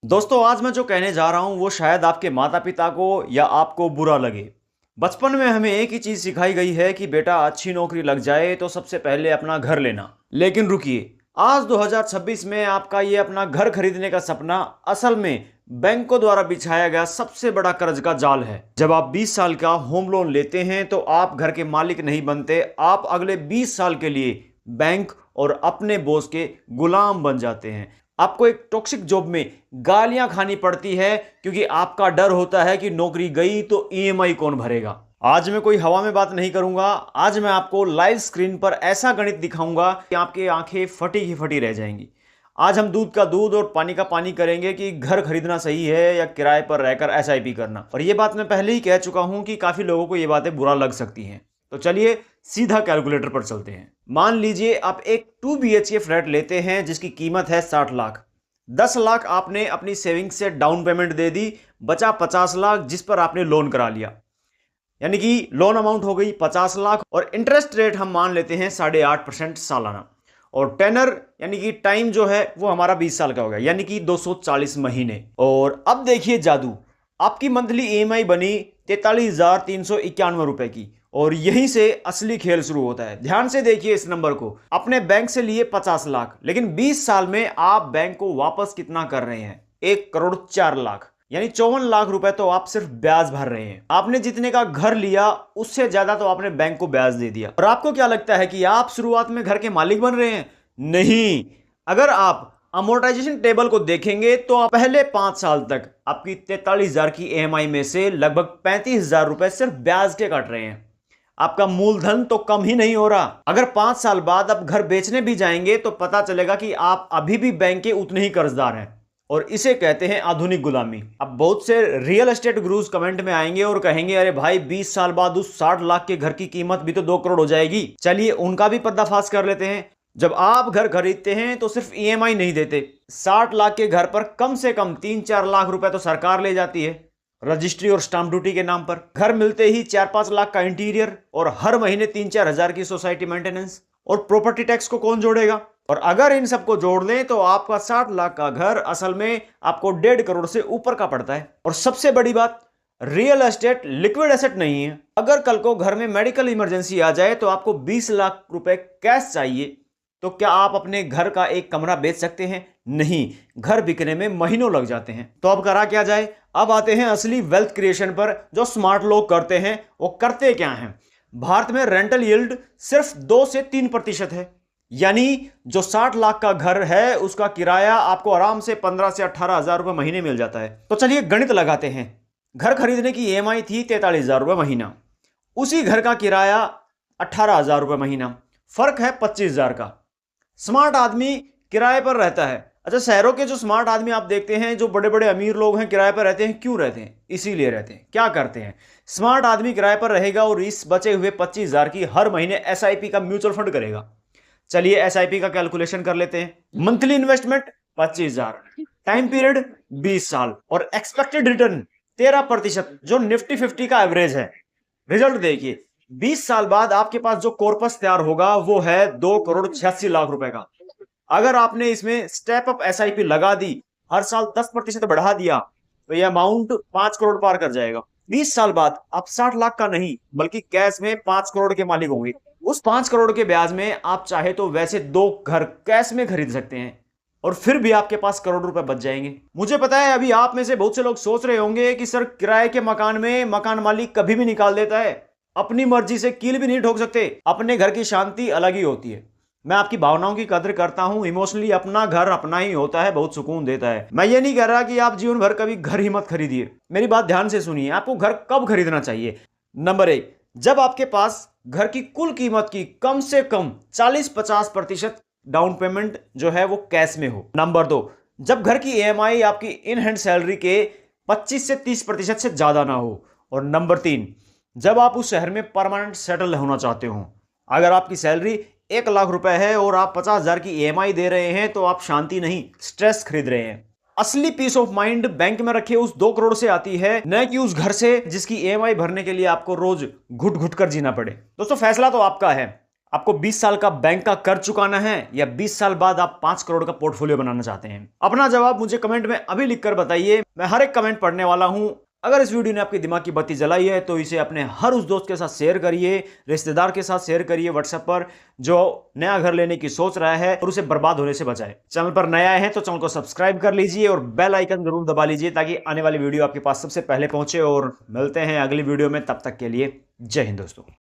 दोस्तों आज मैं जो कहने जा रहा हूं वो शायद आपके माता पिता को या आपको बुरा लगे। बचपन में हमें एक ही चीज सिखाई गई है कि बेटा अच्छी नौकरी लग जाए तो सबसे पहले अपना घर लेना। लेकिन रुकिए, आज 2026 में आपका ये अपना घर खरीदने का सपना असल में बैंकों द्वारा बिछाया गया सबसे बड़ा कर्ज का जाल है। जब आप 20 साल का होम लोन लेते हैं तो आप घर के मालिक नहीं बनते, आप अगले 20 साल के लिए बैंक और अपने बॉस के गुलाम बन जाते हैं। आपको एक टॉक्सिक जॉब में गालियां खानी पड़ती है क्योंकि आपका डर होता है कि नौकरी गई तो ईएमआई कौन भरेगा। आज मैं कोई हवा में बात नहीं करूंगा, आज मैं आपको लाइव स्क्रीन पर ऐसा गणित दिखाऊंगा कि आपकी आंखें फटी की फटी रह जाएंगी। आज हम दूध का दूध और पानी का पानी करेंगे कि घर खरीदना सही है या किराए पर रहकर एसआईपी करना। और यह बात मैं पहले ही कह चुका हूं कि काफी लोगों को ये बातें बुरा लग सकती हैं। तो चलिए सीधा कैलकुलेटर पर चलते हैं। मान लीजिए आप एक 2 BHK फ्लैट लेते हैं जिसकी कीमत है 60 लाख। 10 लाख आपने अपनी सेविंग्स से डाउन पेमेंट दे दी, बचा 50 लाख जिस पर आपने लोन करा लिया। यानी कि लोन अमाउंट हो गई 50 लाख और इंटरेस्ट रेट हम मान लेते हैं 8.5% सालाना। और टेनर यानी कि टाइम जो है वो हमारा 20 साल का हो गया, यानी कि 240 महीने। और अब देखिए जादू, आपकी मंथली ईएमआई बनी 43,391 रुपए की। और यहीं से असली खेल शुरू होता है। ध्यान से देखिए इस नंबर को, अपने बैंक से लिए 50 लाख, लेकिन 20 साल में आप बैंक को वापस कितना कर रहे हैं? 1,04,00,000, यानी 54 लाख रुपए तो आप सिर्फ ब्याज भर रहे हैं। आपने जितने का घर लिया उससे ज्यादा तो आपने बैंक को ब्याज दे दिया। और आपको क्या लगता है कि आप शुरुआत में घर के मालिक बन रहे हैं? नहीं। अगर आप अमोर्टाइजेशन टेबल को देखेंगे तो आप पहले 5 साल तक आपकी 43,000 की ईएमआई में से लगभग 35,000 रुपए सिर्फ ब्याज के काट रहे हैं। आपका मूलधन तो कम ही नहीं हो रहा। अगर 5 साल बाद आप घर बेचने भी जाएंगे तो पता चलेगा कि आप अभी भी बैंक के उतने ही कर्जदार हैं। और इसे कहते हैं आधुनिक गुलामी। अब बहुत से रियल एस्टेट गुरुज कमेंट में आएंगे और कहेंगे अरे भाई 20 साल बाद उस 60 लाख के घर की कीमत भी तो 2 करोड़ हो जाएगी। चलिए उनका भी पर्दाफाश कर लेते हैं। जब आप घर खरीदते हैं तो सिर्फ ईएमआई नहीं देते, 60 लाख के घर पर कम से कम 3-4 लाख रुपए तो सरकार ले जाती है रजिस्ट्री और स्टाम्प ड्यूटी के नाम पर। घर मिलते ही 4-5 लाख का इंटीरियर और हर महीने 3-4 हजार की सोसाइटी मेंटेनेंस। और प्रॉपर्टी टैक्स को कौन जोड़ेगा? और अगर इन सबको जोड़ लें तो आपका 60 लाख का घर असल में आपको 1.5 करोड़ से ऊपर का पड़ता है। और सबसे बड़ी बात, रियल एस्टेट लिक्विड एसेट नहीं है। अगर कल को घर में मेडिकल इमरजेंसी आ जाए तो आपको 20 लाख रुपए कैश चाहिए, तो क्या आप अपने घर का एक कमरा बेच सकते हैं? नहीं, घर बिकने में महीनों लग जाते हैं। तो अब करा क्या जाए? अब आते हैं असली वेल्थ क्रिएशन पर जो स्मार्ट लोग करते हैं। वो करते क्या हैं? भारत में रेंटल यील्ड सिर्फ 2 से 3% है। यानी जो 60 लाख का घर है उसका किराया आपको आराम से 15 से 18 हजार रुपए महीने मिल जाता है। तो चलिए गणित लगाते हैं। घर खरीदने की ईएमआई थी 43,000 रुपए महीना, उसी घर का किराया 18,000 रुपए महीना, फर्क है 25,000 का। स्मार्ट आदमी किराए पर रहता है। अच्छा, शहरों के जो स्मार्ट आदमी आप देखते हैं, जो बड़े बड़े अमीर लोग हैं, किराए पर रहते हैं। क्यों रहते हैं? इसीलिए रहते हैं। क्या करते हैं? स्मार्ट आदमी किराए पर रहेगा और इस बचे हुए 25,000 की हर महीने एसआईपी का म्यूचुअल फंड करेगा। चलिए एसआईपी का कैलकुलेशन कर लेते हैं। मंथली इन्वेस्टमेंट 25,000, टाइम पीरियड 20 साल और एक्सपेक्टेड रिटर्न 13%, जो निफ्टी 50 का एवरेज है। रिजल्ट देखिए, 20 साल बाद आपके पास जो कॉर्पस तैयार होगा वो है 2,86,00,000 रुपए का। अगर आपने इसमें स्टेप अप एसआईपी लगा दी, हर साल 10% बढ़ा दिया, तो यह अमाउंट 5 करोड़ पार कर जाएगा। 20 साल बाद आप 60 लाख का नहीं बल्कि कैश में 5 करोड़ के मालिक होंगे। उस 5 करोड़ के ब्याज में आप चाहे तो वैसे 2 घर कैश में खरीद सकते हैं और फिर भी आपके पास करोड़ रुपए बच जाएंगे। मुझे पता है अभी आप में से बहुत से लोग सोच रहे होंगे कि सर किराए के मकान में मकान मालिक कभी भी निकाल देता है, अपनी मर्जी से कील भी नहीं ठोक सकते। अपने घर की शांति अलग ही होती है। मैं आपकी भावनाओं की कदर करता हूं। इमोशनली अपना घर अपना ही होता है, बहुत सुकून देता है। मैं ये नहीं कह रहा कि आप जीवन भर कभी घर ही मत खरीदिए। मेरी बात ध्यान से सुनिए, आपको घर कब खरीदना चाहिए? नंबर 1, जब आपके पास घर की कुल कीमत की कम से कम 40-50% डाउन पेमेंट जो है वो कैश में हो। नंबर 2, जब घर की ईएमआई आपकी इन हैंड सैलरी के 25 से 30% से ज्यादा ना हो। और नंबर 3, जब आप उस शहर में परमानेंट सेटल होना चाहते हो। अगर आपकी सैलरी 1 लाख रुपए है और आप 50,000 की ईएमआई दे रहे हैं तो आप शांति नहीं, स्ट्रेस खरीद रहे हैं। असली पीस ऑफ माइंड बैंक में रखे उस 2 करोड़ से आती है, न कि उस घर से जिसकी ईएमआई भरने के लिए आपको रोज घुट घुट कर जीना पड़े। दोस्तों फैसला तो आपका है। आपको 20 साल का बैंक का कर्ज चुकाना है या 20 साल बाद आप 5 करोड़ का पोर्टफोलियो बनाना चाहते हैं? अपना जवाब मुझे कमेंट में अभी लिखकर बताइए। मैं हर एक कमेंट पढ़ने वाला हूं। अगर इस वीडियो ने आपकी दिमाग की बत्ती जलाई है तो इसे अपने हर उस दोस्त के साथ शेयर करिए, रिश्तेदार के साथ शेयर करिए व्हाट्सएप पर, जो नया घर लेने की सोच रहा है और उसे बर्बाद होने से बचाए। चैनल पर नया है तो चैनल को सब्सक्राइब कर लीजिए और बेल आइकन जरूर दबा लीजिए ताकि आने वाली वीडियो आपके पास सबसे पहले पहुंचे। और मिलते हैं अगली वीडियो में, तब तक के लिए जय हिंद दोस्तों।